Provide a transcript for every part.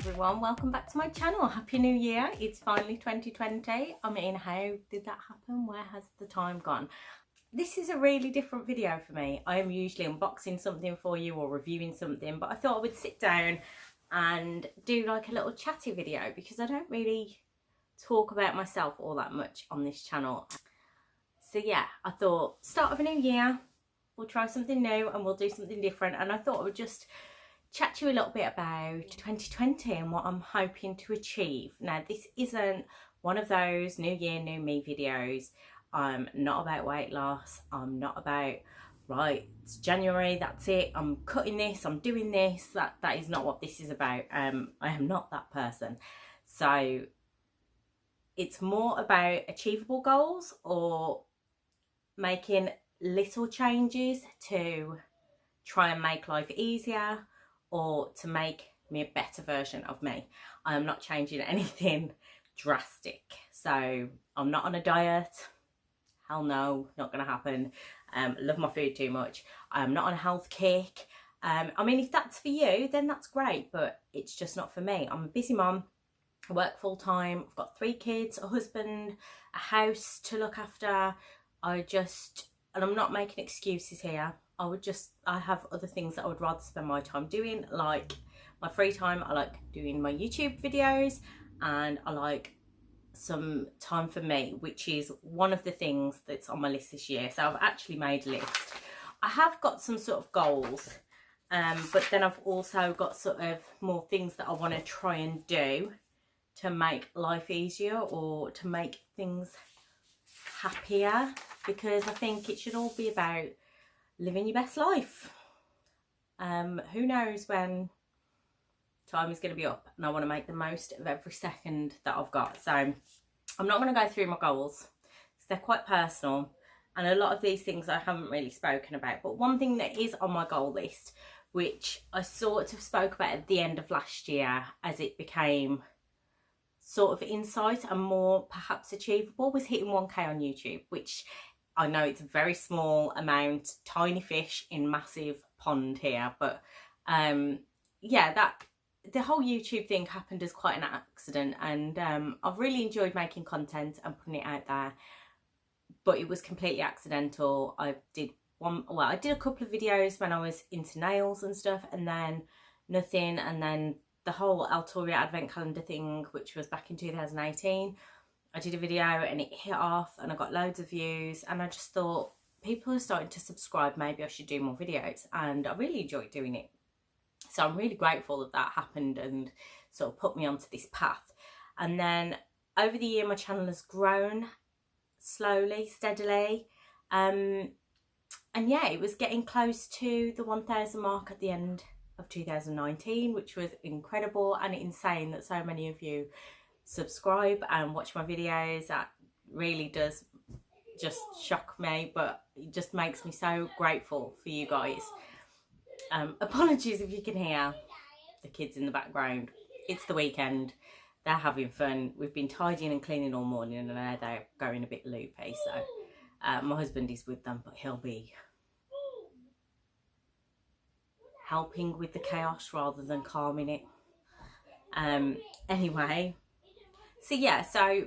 everyone, welcome back to my channel. Happy New Year. It's finally 2020. I mean, how did that happen? Where has the time gone? This is a really different video for me. I am usually unboxing something for you or reviewing something, but I thought I would sit down and do like a little chatty video because I don't really talk about myself all that much on this channel. So yeah, I thought start of a new year, we'll try something new and we'll do something different, and I thought I would just chat to you a little bit about 2020 and what I'm hoping to achieve. Now, this isn't one of those new year, new me videos. I'm not about weight loss. I'm not about, right, it's January, that's it, I'm cutting this, I'm doing this. That is not what this is about. I am not that person. So it's more about achievable goals or making little changes to try and make life easier, or to make me a better version of me. I am not changing anything drastic. So I'm not on a diet. Hell no, not gonna happen. Love my food too much. I'm not on a health kick. I mean, if that's for you, then that's great, but it's just not for me. I'm a busy mom. I work full time. I've got 3 kids, a husband, a house to look after. And I'm not making excuses here. I have other things that I would rather spend my time doing, like my free time. I like doing my YouTube videos, and I like some time for me, which is one of the things that's on my list this year. So I've actually made a list. I have got some sort of goals, but then I've also got sort of more things that I want to try and do to make life easier or to make things happier, because I think it should all be about living your best life. Who knows when time is going to be up, and I want to make the most of every second that I've got. So I'm not going to go through my goals because they're quite personal, and a lot of these things I haven't really spoken about. But one thing that is on my goal list, which I sort of spoke about at the end of last year as it became sort of in sight and more perhaps achievable, was hitting 1K on YouTube, which I know it's a very small amount, tiny fish in massive pond here, but yeah, the whole YouTube thing happened as quite an accident, and I've really enjoyed making content and putting it out there, but it was completely accidental. I did a couple of videos when I was into nails and stuff, and then nothing, and then the whole Altoria advent calendar thing, which was back in 2018, I did a video and it hit off and I got loads of views, and I just thought people are starting to subscribe, maybe I should do more videos, and I really enjoyed doing it. So I'm really grateful that that happened and sort of put me onto this path. And then over the year my channel has grown slowly, steadily, and yeah, it was getting close to the 1,000 mark at the end of 2019, which was incredible and insane that so many of you subscribe and watch my videos. That really does just shock me, but it just makes me so grateful for you guys. Apologies if you can hear the kids in the background. It's the weekend, they're having fun. We've been tidying and cleaning all morning, and now they're going a bit loopy, so my husband is with them, but he'll be helping with the chaos rather than calming it. Anyway, so yeah, so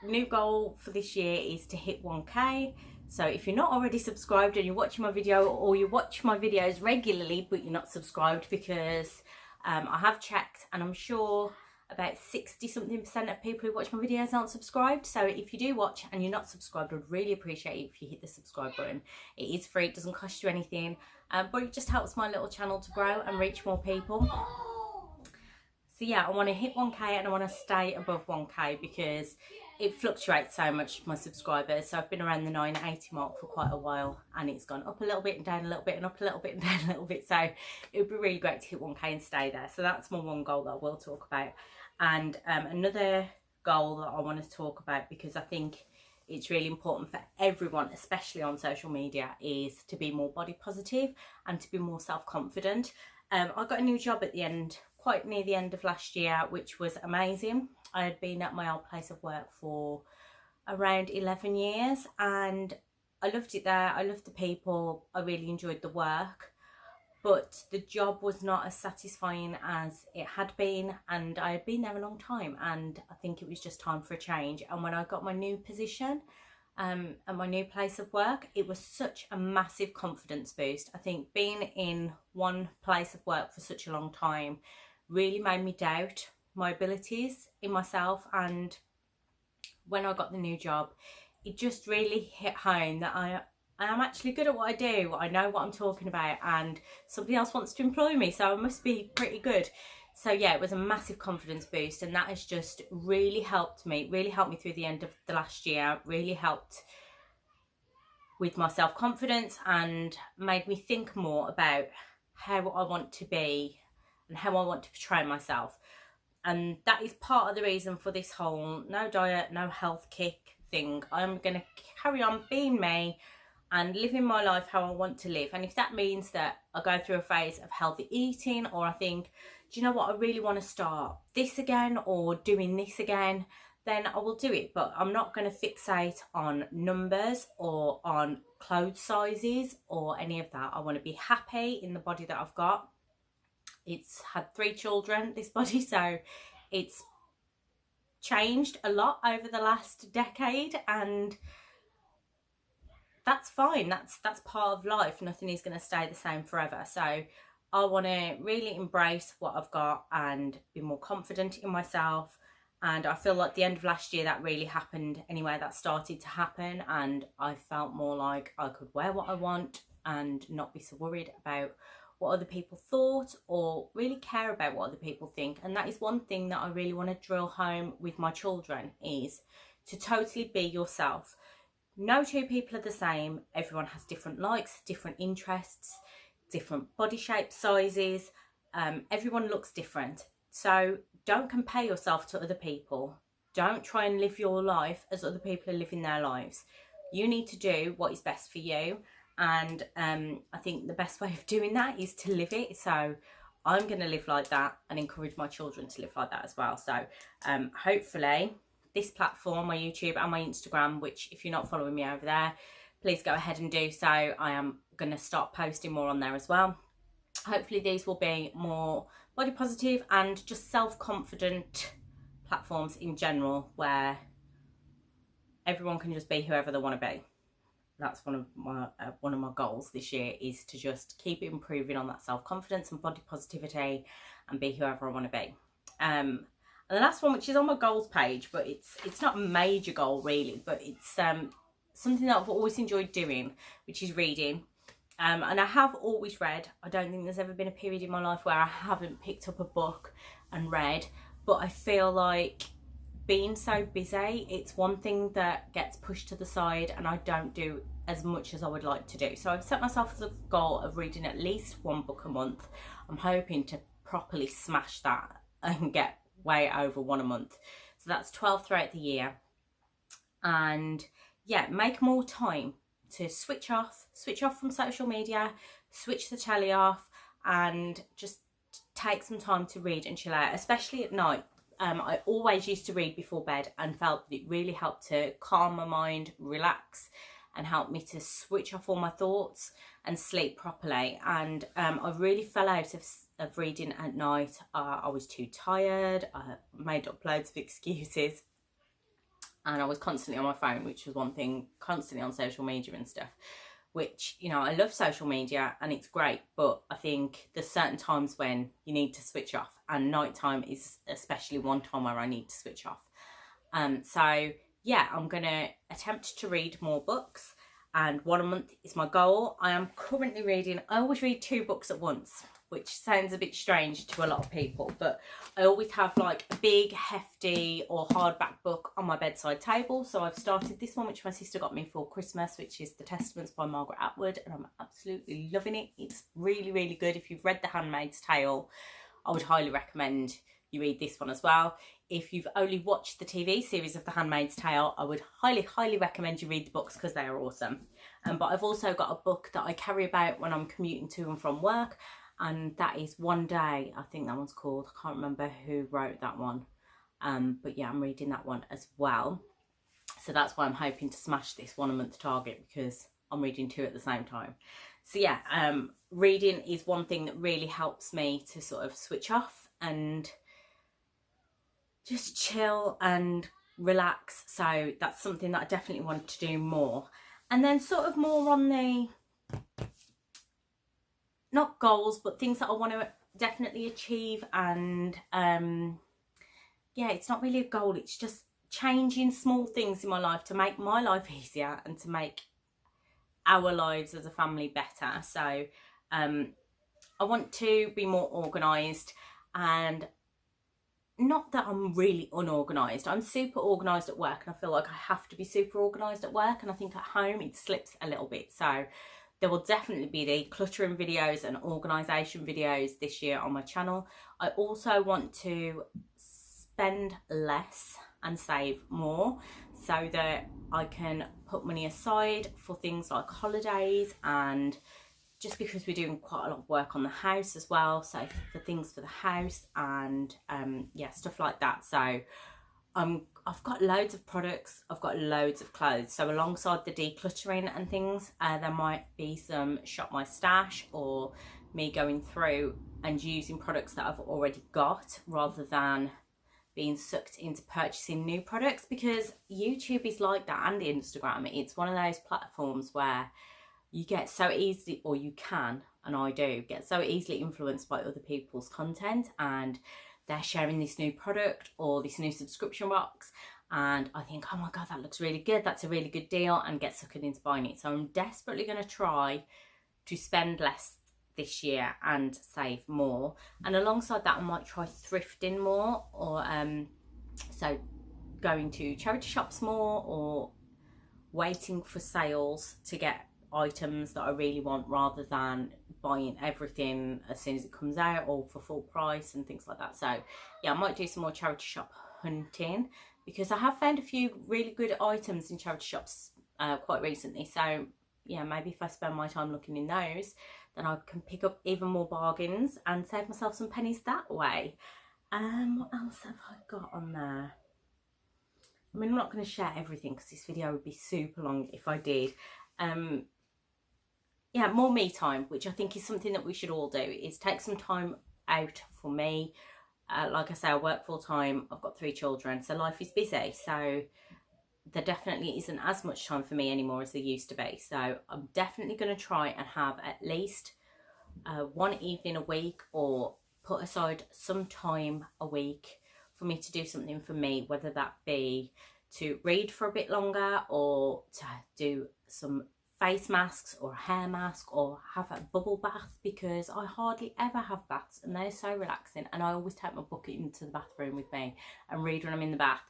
new goal for this year is to hit 1K. So if you're not already subscribed and you're watching my video, or you watch my videos regularly but you're not subscribed, because I have checked and I'm sure about 60 something % of people who watch my videos aren't subscribed. So if you do watch and you're not subscribed, I'd really appreciate it if you hit the subscribe button. It is free, it doesn't cost you anything, but it just helps my little channel to grow and reach more people. So yeah, I want to hit 1K and I want to stay above 1K because it fluctuates so much, my subscribers. So I've been around the 980 mark for quite a while, and it's gone up a little bit and down a little bit and up a little bit and down a little bit. So it would be really great to hit 1K and stay there. So that's my one goal that I will talk about. And another goal that I want to talk about, because I think it's really important for everyone, especially on social media, is to be more body positive and to be more self-confident. I got a new job at the end, quite near the end of last year, which was amazing. I had been at my old place of work for around 11 years and I loved it there. I loved the people. I really enjoyed the work. but the job was not as satisfying as it had been, and I had been there a long time, and I think it was just time for a change. And when I got my new position at my new place of work, it was such a massive confidence boost. I think being in one place of work for such a long time really made me doubt my abilities in myself. And when I got the new job, it just really hit home that I am actually good at what I do. I know what I'm talking about, and somebody else wants to employ me, so I must be pretty good. So yeah, it was a massive confidence boost, and that has just really helped me through the end of the last year, really helped with my self-confidence and made me think more about how I want to be and how I want to portray myself. And that is part of the reason for this whole no diet, no health kick thing. I'm going to carry on being me and living my life how I want to live. And if that means that I go through a phase of healthy eating, or I think, do you know what, I really want to start this again or doing this again, then I will do it. But I'm not going to fixate on numbers or on clothes sizes or any of that. I want to be happy in the body that I've got. It's had 3 children, this body, so it's changed a lot over the last decade, and that's fine. That's part of life. Nothing is going to stay the same forever. So I want to really embrace what I've got and be more confident in myself. And I feel like the end of last year that really happened anyway. That started to happen, and I felt more like I could wear what I want and not be so worried about what other people thought or really care about what other people think. And that is one thing that I really want to drill home with my children, is to totally be yourself. No 2 people are the same. Everyone has different likes, different interests, different body shapes, sizes. Everyone looks different. So don't compare yourself to other people. Don't try and live your life as other people are living their lives. You need to do what is best for you. And I think the best way of doing that is to live it. So I'm going to live like that and encourage my children to live like that as well. So hopefully this platform, my YouTube and my Instagram, which if you're not following me over there, please go ahead and do so. I am going to start posting more on there as well. Hopefully these will be more body positive and just self-confident platforms in general, where everyone can just be whoever they want to be. That's one of my goals this year, is to just keep improving on that self-confidence and body positivity and be whoever I want to be. And the last one, which is on my goals page, but it's not a major goal really, but it's something that I've always enjoyed doing, which is reading. And I have always read. I don't think there's ever been a period in my life where I haven't picked up a book and read, but I feel like being so busy, it's one thing that gets pushed to the side and I don't do as much as I would like to do. So I've set myself the goal of reading at least 1 book a month. I'm hoping to properly smash that and get way over 1 a month. So that's 12 throughout the year. And yeah, make more time to switch off from social media, switch the telly off, and just take some time to read and chill out, especially at night. I always used to read before bed and felt that it really helped to calm my mind, relax, and help me to switch off all my thoughts and sleep properly. And I really fell out of reading at night. I was too tired. I made up loads of excuses, and I was constantly on my phone, which was one thing, constantly on social media and stuff, which, you know, I love social media and it's great, but I think there's certain times when you need to switch off, and nighttime is especially one time where I need to switch off. So yeah, I'm gonna attempt to read more books, and 1 a month is my goal. I am currently reading, I always read 2 books at once, which sounds a bit strange to a lot of people, but I always have like a big, hefty or hardback book on my bedside table. So I've started this one, which my sister got me for Christmas, which is The Testaments by Margaret Atwood, and I'm absolutely loving it. It's really, really good. If you've read The Handmaid's Tale, I would highly recommend you read this one as well. If you've only watched the TV series of The Handmaid's Tale, I would highly, highly recommend you read the books because they are awesome. But I've also got a book that I carry about when I'm commuting to and from work, and that is One Day, I think that one's called. I can't remember who wrote that one. But yeah, I'm reading that one as well. So that's why I'm hoping to smash this 1 a month target, because I'm reading 2 at the same time. So yeah, reading is one thing that really helps me to sort of switch off and just chill and relax. So that's something that I definitely want to do more. And then sort of more on the, not goals, but things that I want to definitely achieve. And yeah, it's not really a goal, it's just changing small things in my life to make my life easier and to make our lives as a family better. So I want to be more organised, and not that I'm really unorganised. I'm super organised at work, and I feel like I have to be super organised at work, and I think at home it slips a little bit. So there will definitely be decluttering videos and organisation videos this year on my channel. I also want to spend less and save more, so that I can put money aside for things like holidays, and just because we're doing quite a lot of work on the house as well, so for things for the house and yeah, stuff like that. So I've got loads of products, I've got loads of clothes, so alongside the decluttering and things, there might be some shop my stash, or me going through and using products that I've already got rather than being sucked into purchasing new products, because YouTube is like that, and Instagram. It's one of those platforms where you get so easily, or you can, and I do, get so easily influenced by other people's content, and they're sharing this new product or this new subscription box, and I think, oh my god, that looks really good, that's a really good deal, and get suckered into buying it. So I'm desperately going to try to spend less this year and save more. And alongside that, I might try thrifting more, or so going to charity shops more, or waiting for sales to get items that I really want, rather than buying everything as soon as it comes out or for full price and things like that. So yeah, I might do some more charity shop hunting, because I have found a few really good items in charity shops quite recently. So yeah, maybe if I spend my time looking in those, then I can pick up even more bargains and save myself some pennies that way. What else have I got on there? I mean, I'm not going to share everything because this video would be super long if I did. Yeah, more me time, which I think is something that we should all do, is take some time out for me. Like I say, I work full time, I've got 3 children, so life is busy. So there definitely isn't as much time for me anymore as there used to be. So I'm definitely going to try and have at least one evening a week, or put aside some time a week for me to do something for me, whether that be to read for a bit longer, or to do some face masks or a hair mask, or have a bubble bath, because I hardly ever have baths and they're so relaxing, and I always take my bucket into the bathroom with me and read when I'm in the bath.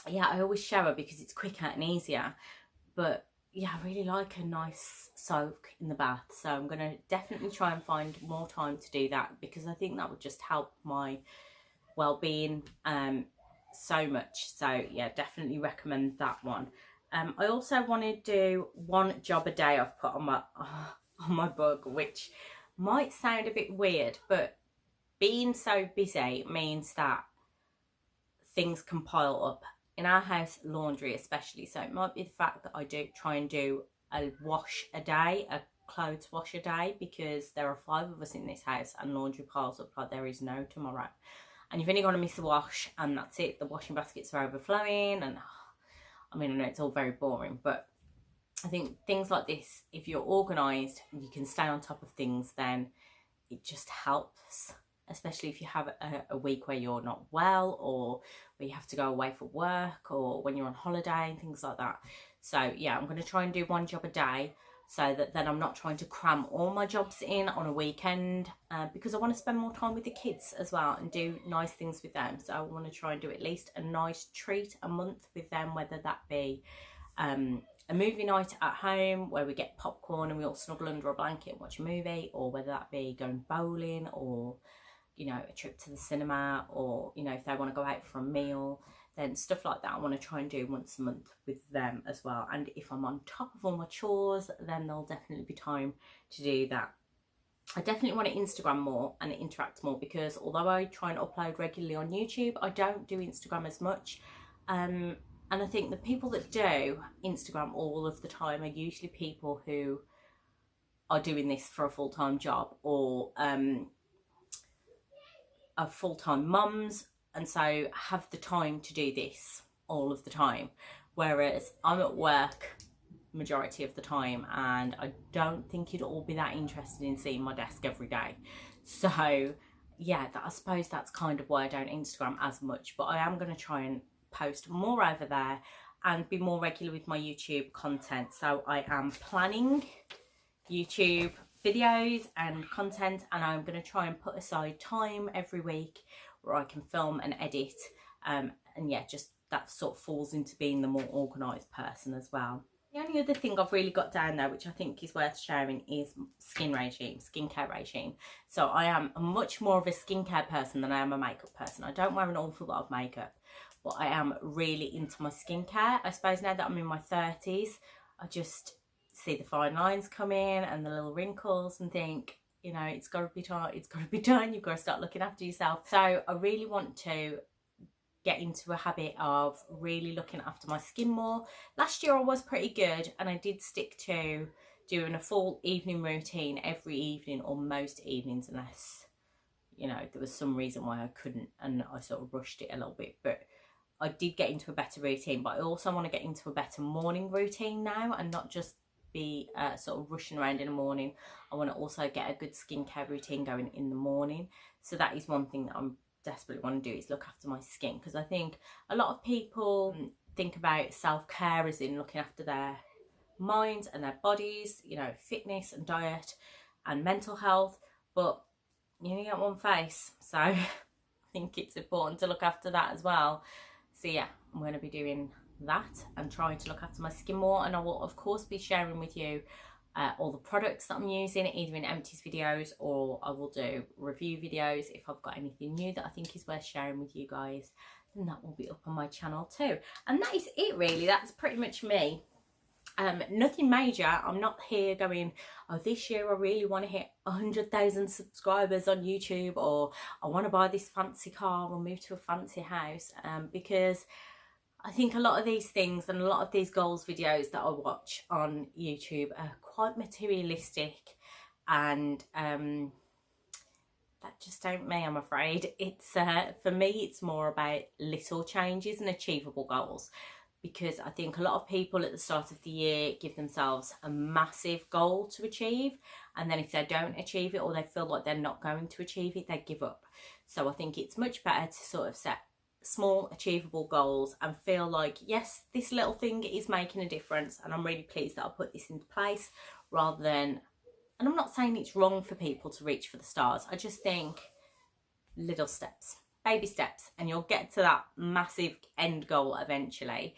Yeah, I always shower because it's quicker and easier, but yeah, I really like a nice soak in the bath. So I'm going to definitely try and find more time to do that, because I think that would just help my well-being so much. So yeah, definitely recommend that one. I also want to do one job a day I've put on my book, which might sound a bit weird, but being so busy means that things can pile up. In our house, laundry especially, so it might be the fact that I do try and do a wash a day, a clothes wash a day, because there are 5 of us in this house and laundry piles up like there is no tomorrow. And you've only got to miss a wash and that's it, the washing baskets are overflowing. And I mean, I know it's all very boring, but I think things like this, if you're organised and you can stay on top of things, then it just helps, especially if you have a week where you're not well, or where you have to go away for work, or when you're on holiday and things like that. So yeah, I'm going to try and do one job a day, so that then I'm not trying to cram all my jobs in on a weekend, because I want to spend more time with the kids as well and do nice things with them. So I want to try and do at least a nice treat a month with them, whether that be a movie night at home where we get popcorn and we all snuggle under a blanket and watch a movie, or whether that be going bowling, or you know, a trip to the cinema, or you know, if they want to go out for a meal, then stuff like that I want to try and do once a month with them as well. And if I'm on top of all my chores, then there'll definitely be time to do that. I definitely want to Instagram more and interact more, because although I try and upload regularly on YouTube, I don't do Instagram as much. And I think the people that do Instagram all of the time are usually people who are doing this for a full-time job, or are full-time mums, and so have the time to do this all of the time. Whereas I'm at work majority of the time, and I don't think you'd all be that interested in seeing my desk every day. So yeah, I suppose that's kind of why I don't Instagram as much, but I am going to try and post more over there and be more regular with my YouTube content. So I am planning YouTube videos and content, and I'm going to try and put aside time every week where I can film and edit, and yeah, just that sort of falls into being the more organised person as well. The only other thing I've really got down there, which I think is worth sharing, is skincare regime. So I am much more of a skincare person than I am a makeup person. I don't wear an awful lot of makeup, but I am really into my skincare. I suppose now that I'm in my 30s, I just see the fine lines come in and the little wrinkles and think, you know, it's got to be time, it's got to be done, you've got to start looking after yourself. So I really want to get into a habit of really looking after my skin more. Last year I was pretty good, and I did stick to doing a full evening routine every evening, or most evenings, unless, you know, there was some reason why I couldn't and I sort of rushed it a little bit. But I did get into a better routine, but I also want to get into a better morning routine now, and not just be sort of rushing around in the morning. I want to also get a good skincare routine going in the morning. So that is one thing that I'm desperately want to do, is look after my skin, because I think a lot of people think about self-care as in looking after their minds and their bodies, you know, fitness and diet and mental health, but you only get one face, so I think it's important to look after that as well. So yeah, I'm going to be doing that and trying to look after my skin more, and I will of course be sharing with you all the products that I'm using, either in empties videos, or I will do review videos if I've got anything new that I think is worth sharing with you guys. Then that will be up on my channel too. And that is it really. That's pretty much me. Nothing major. I'm not here going, oh, this year I really want to hit 100,000 subscribers on YouTube, or I want to buy this fancy car or move to a fancy house, because I think a lot of these things and a lot of these goals videos that I watch on YouTube are quite materialistic, and that just ain't me, I'm afraid. It's for me, it's more about little changes and achievable goals, because I think a lot of people at the start of the year give themselves a massive goal to achieve, and then if they don't achieve it, or they feel like they're not going to achieve it, they give up. So I think it's much better to sort of set small achievable goals and feel like, yes, this little thing is making a difference, and I'm really pleased that I put this into place, rather than, and I'm not saying it's wrong for people to reach for the stars, I just think little steps, baby steps, and you'll get to that massive end goal eventually,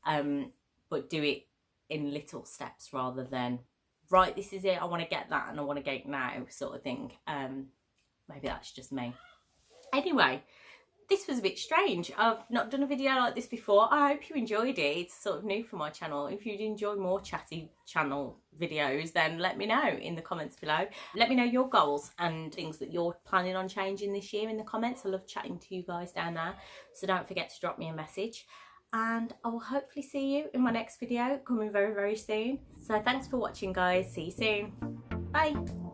but do it in little steps rather than, right, this is it, I want to get that and I want to get it now sort of thing. Maybe that's just me. Anyway, this was a bit strange. I've not done a video like this before. I hope you enjoyed it. It's sort of new for my channel. If you'd enjoy more Chatty channel videos, then let me know in the comments below. Let me know your goals and things that you're planning on changing this year in the comments. I love chatting to you guys down there. So don't forget to drop me a message. And I will hopefully see you in my next video, coming very, very soon. So thanks for watching, guys. See you soon. Bye.